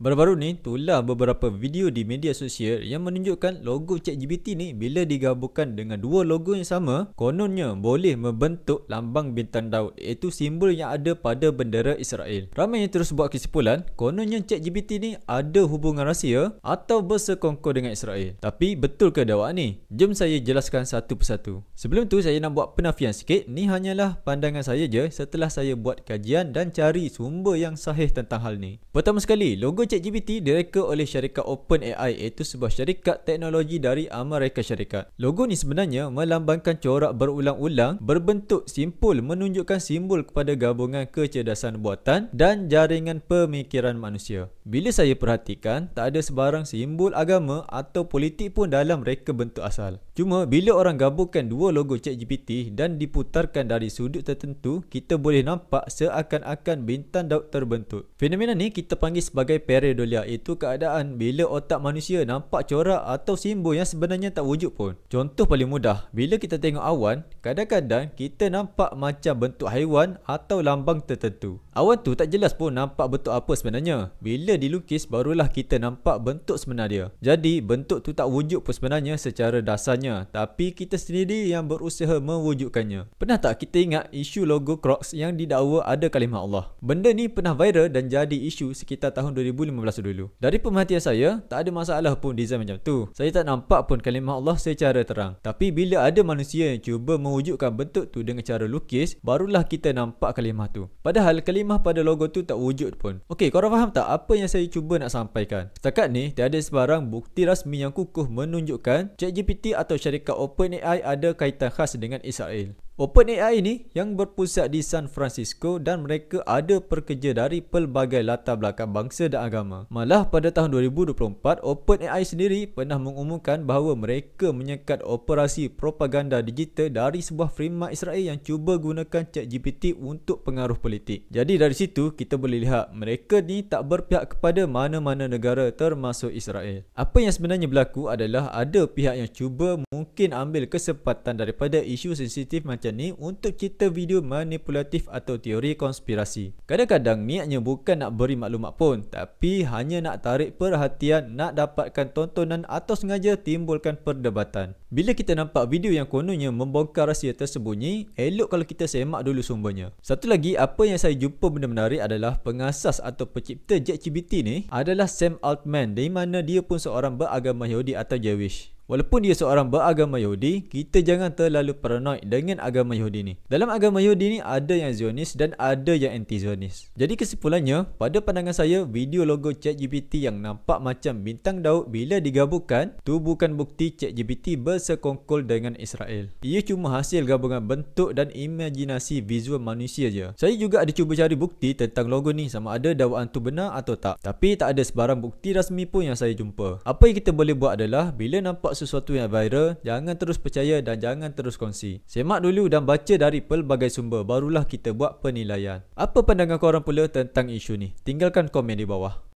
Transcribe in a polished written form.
Baru-baru ni tular beberapa video di media sosial yang menunjukkan logo ChatGPT ni bila digabungkan dengan dua logo yang sama, kononnya boleh membentuk lambang bintang Daud, iaitu simbol yang ada pada bendera Israel. Ramai yang terus buat kesimpulan, kononnya ChatGPT ni ada hubungan rahsia atau bersekongkol dengan Israel. Tapi betul ke dakwaan ni? Jom saya jelaskan satu persatu. Sebelum tu saya nak buat penafian sikit, ni hanyalah pandangan saya je setelah saya buat kajian dan cari sumber yang sahih tentang hal ni. Pertama sekali, logo ChatGPT direka oleh syarikat OpenAI, iaitu sebuah syarikat teknologi dari Amerika Syarikat. Logo ni sebenarnya melambangkan corak berulang-ulang berbentuk simpul menunjukkan simbol kepada gabungan kecerdasan buatan dan jaringan pemikiran manusia. Bila saya perhatikan, tak ada sebarang simbol agama atau politik pun dalam reka bentuk asal. Cuma bila orang gabungkan dua logo ChatGPT dan diputarkan dari sudut tertentu, kita boleh nampak seakan-akan bintang Daud terbentuk. Fenomena ni kita panggil sebagai pareidolia, iaitu keadaan bila otak manusia nampak corak atau simbol yang sebenarnya tak wujud pun. Contoh paling mudah, bila kita tengok awan, kadang-kadang kita nampak macam bentuk haiwan atau lambang tertentu. Awan tu tak jelas pun nampak bentuk apa sebenarnya. Bila dilukis barulah kita nampak bentuk sebenar dia. Jadi bentuk tu tak wujud pun sebenarnya secara dasarnya, tapi kita sendiri yang berusaha mewujudkannya. Pernah tak kita ingat isu logo Crocs yang didakwa ada kalimah Allah? Benda ni pernah viral dan jadi isu sekitar tahun 2015 dulu. Dari pemerhatian saya, tak ada masalah pun desain macam tu. Saya tak nampak pun kalimah Allah secara terang. Tapi bila ada manusia yang cuba mewujudkan bentuk tu dengan cara lukis, barulah kita nampak kalimah tu. Padahal kalimah pada logo tu tak wujud pun. Okey, korang faham tak apa yang saya cuba nak sampaikan? Setakat ni, tiada sebarang bukti rasmi yang kukuh menunjukkan ChatGPT atau syarikat OpenAI ada kaitan khas dengan Israel. OpenAI ni yang berpusat di San Francisco dan mereka ada pekerja dari pelbagai latar belakang bangsa dan agama. Malah pada tahun 2024, OpenAI sendiri pernah mengumumkan bahawa mereka menyekat operasi propaganda digital dari sebuah firma Israel yang cuba gunakan ChatGPT untuk pengaruh politik. Jadi dari situ kita boleh lihat mereka ni tak berpihak kepada mana-mana negara termasuk Israel. Apa yang sebenarnya berlaku adalah ada pihak yang cuba mungkin ambil kesempatan daripada isu sensitif macam ni untuk cipta video manipulatif atau teori konspirasi. Kadang-kadang niatnya bukan nak beri maklumat pun, tapi hanya nak tarik perhatian, nak dapatkan tontonan atau sengaja timbulkan perdebatan. Bila kita nampak video yang kononnya membongkar rahsia tersembunyi, elok kalau kita semak dulu sumbernya. Satu lagi, apa yang saya jumpa benda menarik adalah pengasas atau pencipta ChatGPT ni adalah Sam Altman, di mana dia pun seorang beragama Yahudi atau Jewish. Walaupun dia seorang beragama Yahudi, kita jangan terlalu paranoid dengan agama Yahudi ni. Dalam agama Yahudi ni ada yang Zionis dan ada yang anti-Zionis. Jadi kesimpulannya, pada pandangan saya, video logo ChatGPT yang nampak macam bintang Daud bila digabungkan, tu bukan bukti ChatGPT bersekongkol dengan Israel. Ia cuma hasil gabungan bentuk dan imajinasi visual manusia je. Saya juga ada cuba cari bukti tentang logo ni sama ada dakwaan tu benar atau tak. Tapi tak ada sebarang bukti rasmi pun yang saya jumpa. Apa yang kita boleh buat adalah bila nampak sesuatu yang viral, jangan terus percaya dan jangan terus kongsi. Semak dulu dan baca dari pelbagai sumber, barulah kita buat penilaian. Apa pandangan korang pula tentang isu ni? Tinggalkan komen di bawah.